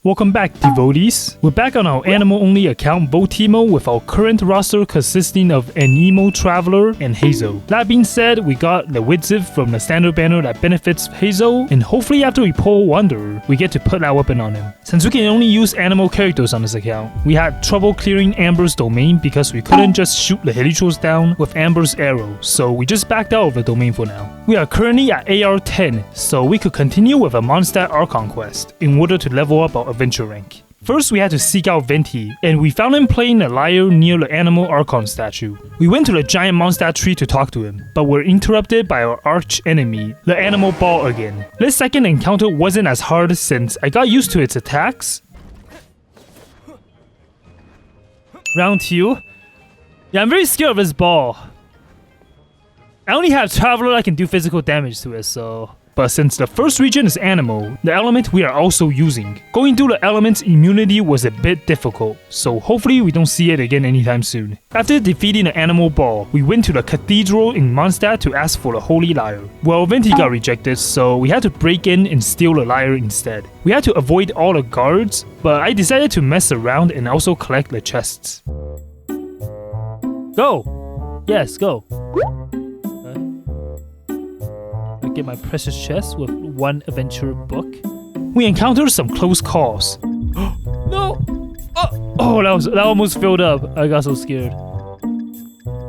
Welcome back, devotees. We're back on our Anemo-only account Voltyea with our current roster consisting of Anemo, Traveler, and Hazel. That being said, we got the Widziv from the standard banner that benefits Hazel, and hopefully after we pull Wanderer, we get to put that weapon on him. Since we can only use Anemo characters on this account, we had trouble clearing Amber's domain because we couldn't just shoot the Helichos down with Amber's arrow, so we just backed out of the domain for now. We are currently at AR 10, so we could continue with a Mondstadt Archon quest in order to level up our adventure rank. First, we had to seek out Venti, and we found him playing the lyre near the Anemo Archon statue. We went to the giant Mondstadt tree to talk to him, but were interrupted by our arch enemy, the Anemo Ball again. This second encounter wasn't as hard since I got used to its attacks. Round 2. Yeah, I'm very scared of this ball. I only have Traveler that can do physical damage to it, so... But since the first region is Anemo, the element we are also using, going through the element's immunity was a bit difficult, so hopefully we don't see it again anytime soon. After defeating the Anemo Ball, we went to the cathedral in Mondstadt to ask for the Holy Lyre. Well, Venti got rejected, so we had to break in and steal the lyre instead. We had to avoid all the guards, but I decided to mess around and also collect the chests. Go! Yes, go. Get my precious chest with one adventure book. We encountered some close calls. No! Oh, that almost filled up. I got so scared.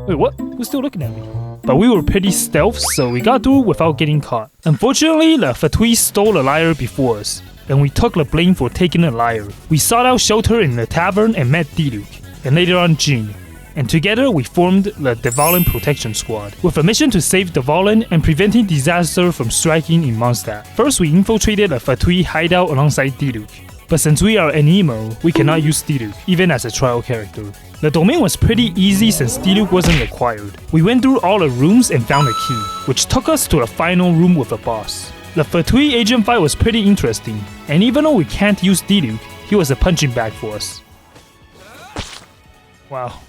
Wait, what? Who's still looking at me? But we were pretty stealth, so we got through without getting caught. Unfortunately, the Fatui stole the lyre before us, and we took the blame for taking the lyre. We sought out shelter in the tavern and met Diluc, and later on Jean. And together we formed the Dvalin Protection Squad, with a mission to save Dvalin and preventing disaster from striking in Mondstadt. First, we infiltrated a Fatui hideout alongside Diluc. But since we are Anemo, we cannot use Diluc, even as a trial character. The domain was pretty easy since Diluc wasn't required. We went through all the rooms and found a key, which took us to the final room with the boss. The Fatui agent fight was pretty interesting, and even though we can't use Diluc, he was a punching bag for us. Wow.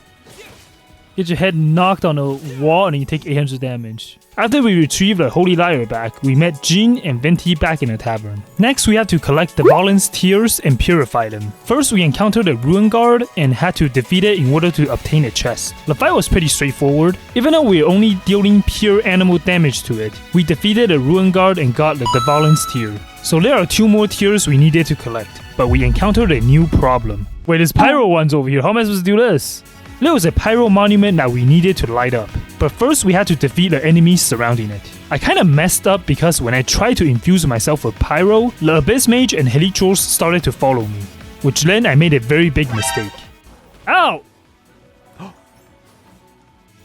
Get your head knocked on the wall and you take 800 damage. After we retrieved the Holy Lyre back, we met Jean and Venti back in the tavern. Next, we had to collect Dvalin's tears and purify them. First, we encountered a Ruin Guard and had to defeat it in order to obtain a chest. The fight was pretty straightforward. Even though we were only dealing pure animal damage to it, we defeated a Ruin Guard and got the Dvalin's tear. So there are 2 more tears we needed to collect, but we encountered a new problem. Wait, there's pyro ones over here. How am I supposed to do this? There was a pyro monument that we needed to light up, but first we had to defeat the enemies surrounding it. I kinda messed up because when I tried to infuse myself with pyro, the Abyss Mage and Helichos started to follow me, which then I made a very big mistake. Ow!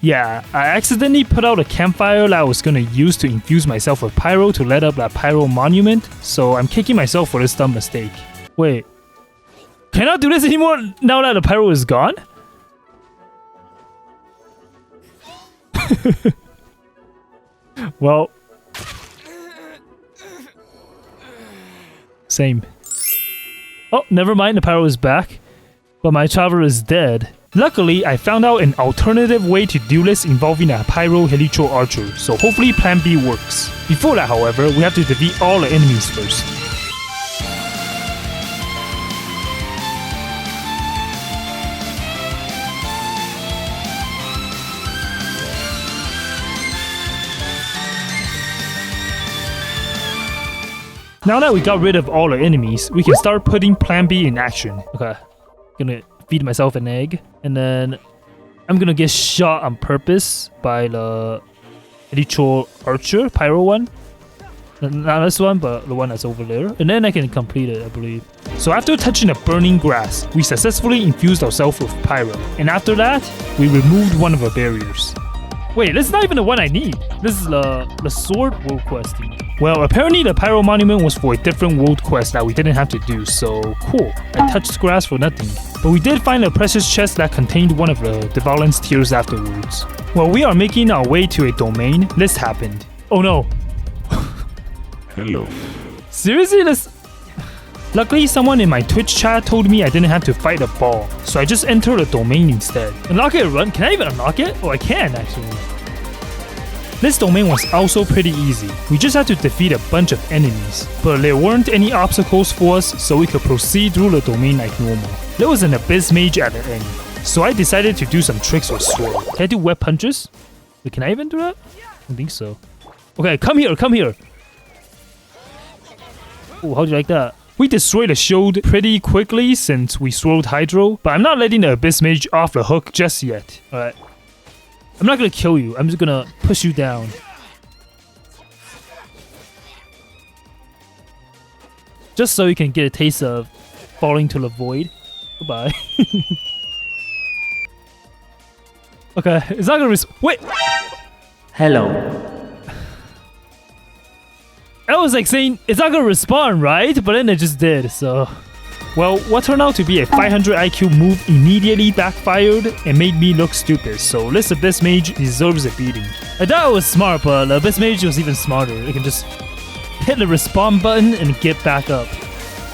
Yeah, I accidentally put out a campfire that I was gonna use to infuse myself with pyro to light up that pyro monument, so I'm kicking myself for this dumb mistake. Wait, can I do this anymore now that the pyro is gone? Well, same. Oh, never mind, the pyro is back, but my traveler is dead. Luckily, I found out an alternative way to do this involving a pyro helicho archer, so hopefully plan B works. Before that, however, we have to defeat all the enemies first. Now that we got rid of all the enemies, we can start putting Plan B in action. Okay, gonna feed myself an egg, and then I'm gonna get shot on purpose by the Helicho Archer, Pyro one. Not this one, but the one that's over there. And then I can complete it, I believe. So after touching the burning grass, we successfully infused ourselves with Pyro. And after that, we removed one of the barriers. Wait, this is not even the one I need. This is the sword world quest. Well, apparently the Pyro Monument was for a different world quest that we didn't have to do, so cool. I touched grass for nothing. But we did find a precious chest that contained one of the Dvalin's tears afterwards. While we are making our way to a domain, this happened. Oh no. Hello. Seriously, this... Luckily, someone in my Twitch chat told me I didn't have to fight a ball, so I just entered the domain instead. Unlock it, run? Can I even unlock it? Oh, I can actually. This domain was also pretty easy. We just had to defeat a bunch of enemies, but there weren't any obstacles for us, so we could proceed through the domain like normal. There was an Abyss Mage at the end, so I decided to do some tricks with sword. Can I do web punches? Wait, can I even do that? I don't think so. Okay, come here, come here. Oh, how'd you like that? We destroyed the shield pretty quickly since we swirled Hydro, but I'm not letting the Abyss Mage off the hook just yet. Alright. I'm not gonna kill you, I'm just gonna push you down. Just so you can get a taste of falling to the void. Goodbye. Okay, it's not gonna wait! Hello. I was like saying, it's not gonna respawn, right? But then it just did, so... Well, what turned out to be a 500 IQ move immediately backfired and made me look stupid, so this Abyss Mage deserves a beating. I thought it was smart, but the Abyss Mage was even smarter. It can just hit the respawn button and get back up.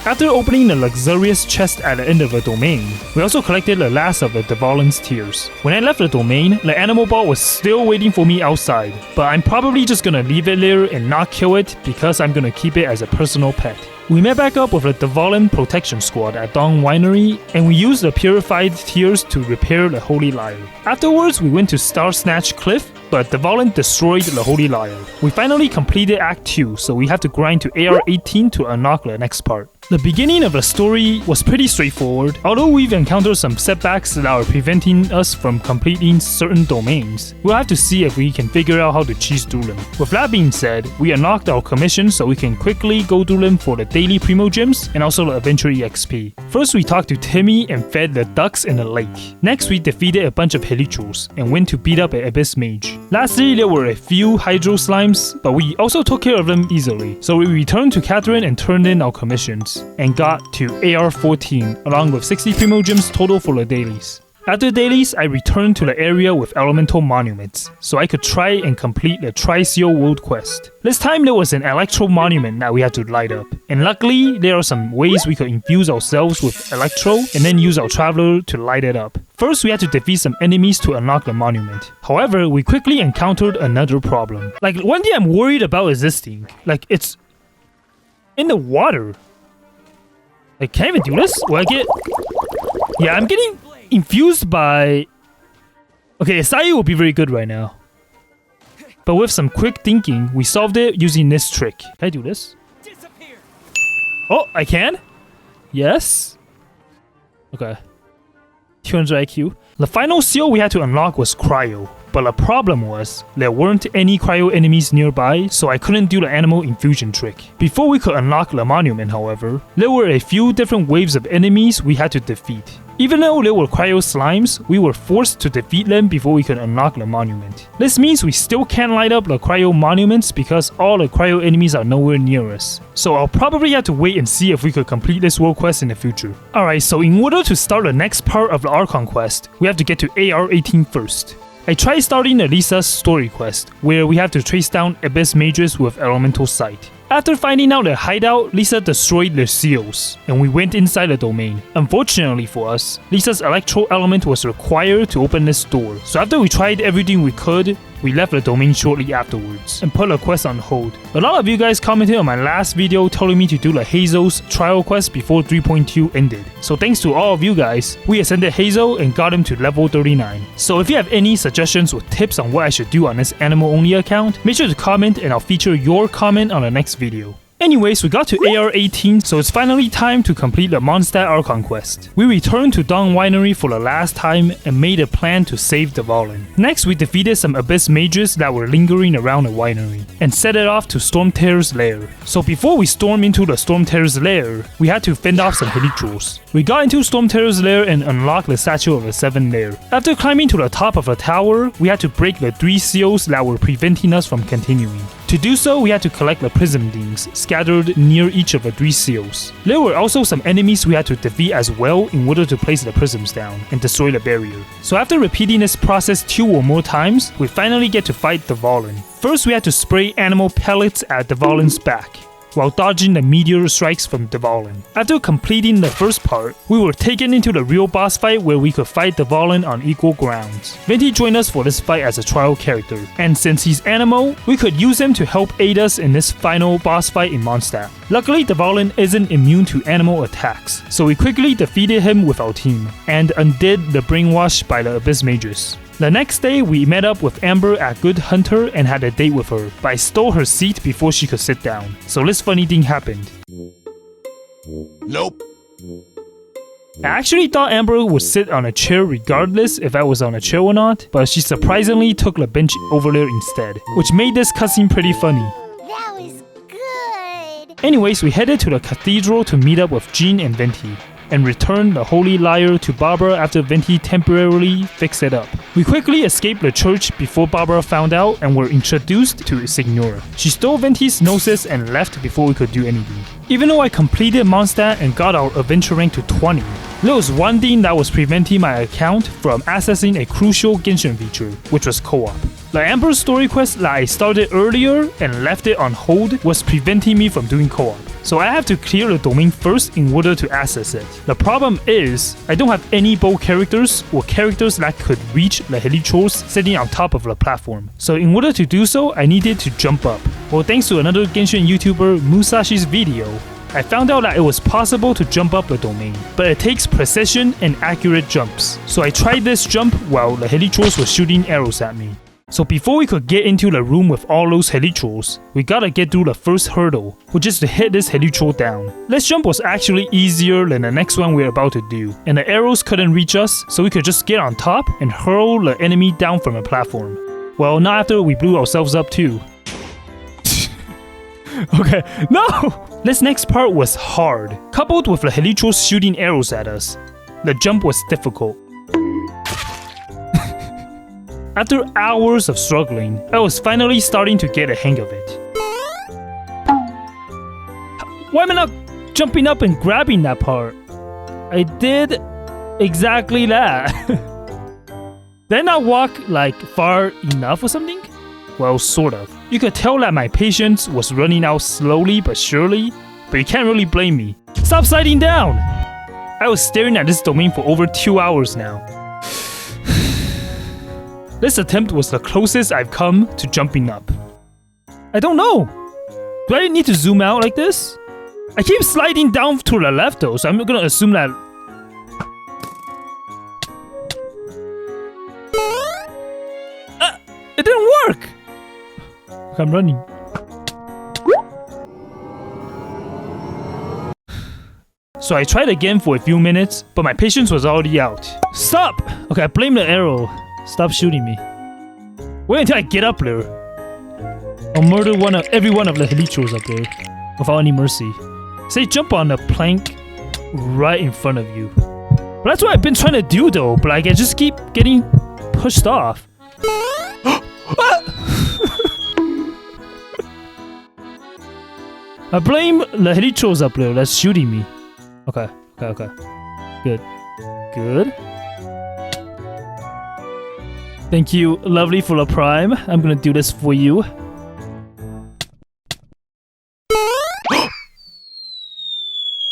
After opening the luxurious chest at the end of the domain, we also collected the last of the Dvalin's tears. When I left the domain, the Anemo ball was still waiting for me outside, but I'm probably just gonna leave it there and not kill it because I'm gonna keep it as a personal pet. We met back up with the Dvalin Protection Squad at Dawn Winery, and we used the purified tears to repair the Holy Lyre. Afterwards, we went to Star Snatch Cliff, but Dvalin destroyed the Holy Lyre. We finally completed Act 2, so we have to grind to AR 18 to unlock the next part. The beginning of the story was pretty straightforward, although we've encountered some setbacks that are preventing us from completing certain domains. We'll have to see if we can figure out how to cheese through them. With that being said, we unlocked our commission so we can quickly go through them for the daily Primogems and also the Adventure EXP. First, we talked to Timmy and fed the ducks in the lake. Next, we defeated a bunch of Hilichurls and went to beat up an Abyss Mage. Lastly, there were a few Hydro Slimes, but we also took care of them easily. So we returned to Catherine and turned in our commissions, and got to AR 14 along with 60 Primogems total for the dailies. After dailies, I returned to the area with elemental monuments, so I could try and complete the Tri-Seal World Quest. This time there was an electro monument that we had to light up, and luckily there are some ways we could infuse ourselves with electro and then use our traveler to light it up. First, we had to defeat some enemies to unlock the monument. However, we quickly encountered another problem. Like, one thing I'm worried about is this thing. Like, it's in the water. Like, can I even do this? Will I get... Yeah, I'm getting infused by... Okay, Sayu will be very good right now. But with some quick thinking, we solved it using this trick. Can I do this? Oh, I can? Yes? Okay. 200 IQ. The final seal we had to unlock was Cryo. But the problem was, there weren't any cryo enemies nearby, so I couldn't do the animal infusion trick. Before we could unlock the monument, however, there were a few different waves of enemies we had to defeat. Even though there were cryo slimes, we were forced to defeat them before we could unlock the monument. This means we still can't light up the cryo monuments because all the cryo enemies are nowhere near us. So I'll probably have to wait and see if we could complete this world quest in the future. Alright, so in order to start the next part of the Archon quest, we have to get to AR 18 first. I tried starting the Lisa's story quest, where we have to trace down Abyss Mages with Elemental Sight. After finding out the hideout, Lisa destroyed the seals, and we went inside the domain. Unfortunately for us, Lisa's electro element was required to open this door, so after we tried everything we could, we left the domain shortly afterwards, and put the quest on hold. A lot of you guys commented on my last video telling me to do the Hazel's trial quest before 3.2 ended. So thanks to all of you guys, we ascended Hazel and got him to level 39. So if you have any suggestions or tips on what I should do on this Anemo only account, make sure to comment and I'll feature your comment on the next video. Anyways, we got to AR 18, so it's finally time to complete the Mondstadt Archon quest. We returned to Dawn Winery for the last time and made a plan to save Dvalin. Next, we defeated some Abyss Mages that were lingering around the winery, and set it off to Stormterror's lair. So before we storm into the Stormterror's lair, we had to fend off some Hilichurls. We got into Stormterror's lair and unlocked the Statue of the Seven Lair. After climbing to the top of the tower, we had to break the 3 seals that were preventing us from continuing. To do so, we had to collect the prism rings scattered near each of the 3 seals. There were also some enemies we had to defeat as well in order to place the prisms down and destroy the barrier. So after repeating this process 2 or more times, we finally get to fight Dvalin. First, we had to spray animal pellets at Dvalin's back. while dodging the meteor strikes from Dvalin. After completing the first part, we were taken into the real boss fight where we could fight Dvalin on equal grounds. Venti joined us for this fight as a trial character, and since he's Anemo, we could use him to help aid us in this final boss fight in Mondstadt. Luckily, Dvalin isn't immune to Anemo attacks, so we quickly defeated him with our team, and undid the brainwash by the Abyss Mages. The next day, we met up with Amber at Good Hunter and had a date with her, but I stole her seat before she could sit down. So this funny thing happened. Nope. I actually thought Amber would sit on a chair regardless if I was on a chair or not, but she surprisingly took the bench over there instead, which made this cutscene pretty funny. That was good. Anyways, we headed to the cathedral to meet up with Jean and Venti, and returned the holy lyre to Barbara after Venti temporarily fixed it up. We quickly escaped the church before Barbara found out and were introduced to Signora. She stole Venti's noses and left before we could do anything. Even though I completed Mondstadt and got our adventure rank to 20, there was one thing that was preventing my account from accessing a crucial Genshin feature, which was co-op. The Amber story quest that I started earlier and left it on hold was preventing me from doing co-op. So I have to clear the domain first in order to access it. The problem is, I don't have any bow characters or characters that could reach the Helichors sitting on top of the platform. So in order to do so, I needed to jump up. Well, thanks to another Genshin YouTuber, Musashi's video, I found out that it was possible to jump up the domain, but it takes precision and accurate jumps. So I tried this jump while the Helichors were shooting arrows at me. So before we could get into the room with all those Helichors, we gotta get through the first hurdle, which is to hit this Helichor down. This jump was actually easier than the next one we're about to do, and the arrows couldn't reach us, so we could just get on top and hurl the enemy down from a platform. Well, not after we blew ourselves up too. Okay, no! This next part was hard. Coupled with the Helichors shooting arrows at us, the jump was difficult. After hours of struggling, I was finally starting to get a hang of it. Why am I not jumping up and grabbing that part? I did exactly that. Did I not walk like far enough or something? Well, sort of. You could tell that my patience was running out slowly but surely, but you can't really blame me. Stop sliding down! I was staring at this domain for over 2 hours now. This attempt was the closest I've come to jumping up. I don't know. Do I need to zoom out like this? I keep sliding down to the left though, so I'm gonna assume that... It didn't work! Okay, I'm running. So I tried again for a few minutes, but my patience was already out. Stop! Okay, I blame the arrow. Stop shooting me. Wait until I get up there. I'll murder every one of the Helichors up there without any mercy. Say jump on the plank right in front of you. But that's what I've been trying to do though, but like I just keep getting pushed off. I blame the Helichors up there that's shooting me. Okay. Good. Thank you, lovely for the prime. I'm gonna do this for you.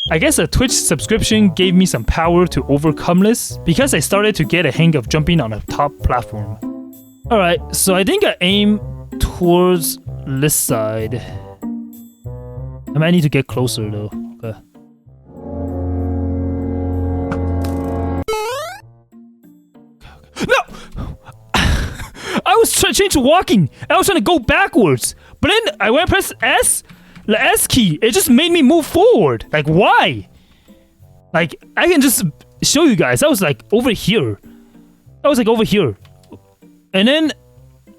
I guess a Twitch subscription gave me some power to overcome this because I started to get a hang of jumping on a top platform. Alright, so I think I aim towards this side. I might need to get closer though. Okay. No! I was trying to change to walking. I was trying to go backwards. But then I went to press S. The S key. It just made me move forward. Like, why? Like, I can just show you guys. I was like over here. And then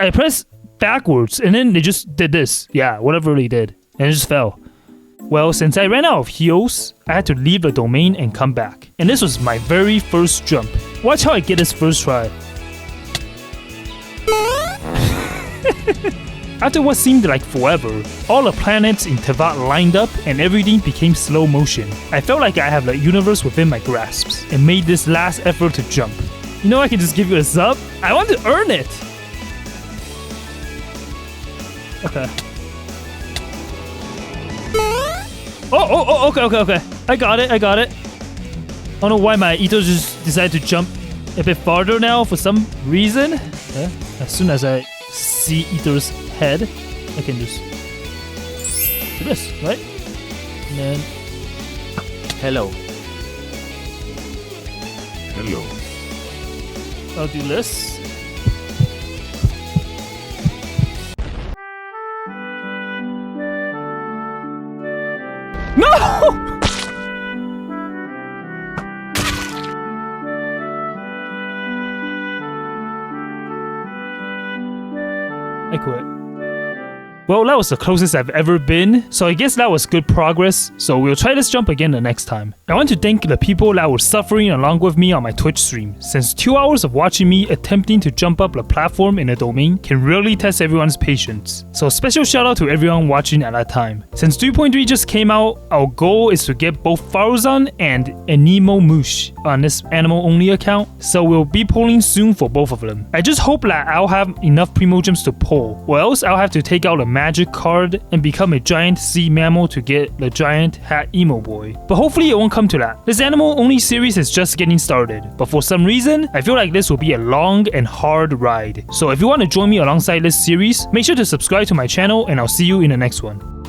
I pressed backwards. And then they just did this. Yeah, whatever they did. And it just fell. Well, since I ran out of heals, I had to leave the domain and come back. And this was my very first jump. Watch how I get this first try. After what seemed like forever, all the planets in Teyvat lined up and everything became slow motion. I felt like I have the universe within my grasps and made this last effort to jump. You know I can just give you a sub? I want to earn it! Okay. Okay. I got it. I don't know why my Ito just decided to jump a bit farther now for some reason. As soon as I see Ito's head, I can just do this, right? And then... Hello. Hello. I'll do this. No! I quit. Well, that was the closest I've ever been, so I guess that was good progress, so we'll try this jump again the next time. I want to thank the people that were suffering along with me on my Twitch stream, since 2 hours of watching me attempting to jump up the platform in a domain can really test everyone's patience. So special shout out to everyone watching at that time. Since 3.3 just came out, our goal is to get both Faruzan and Anemo on this Anemo only account, so we'll be polling soon for both of them. I just hope that I'll have enough Primogems to poll, or else I'll have to take out a magic card and become a giant sea mammal to get the giant hat emo boy. But hopefully it won't come to that. This Anemo only series is just getting started, but for some reason, I feel like this will be a long and hard ride. So if you want to join me alongside this series, make sure to subscribe to my channel and I'll see you in the next one.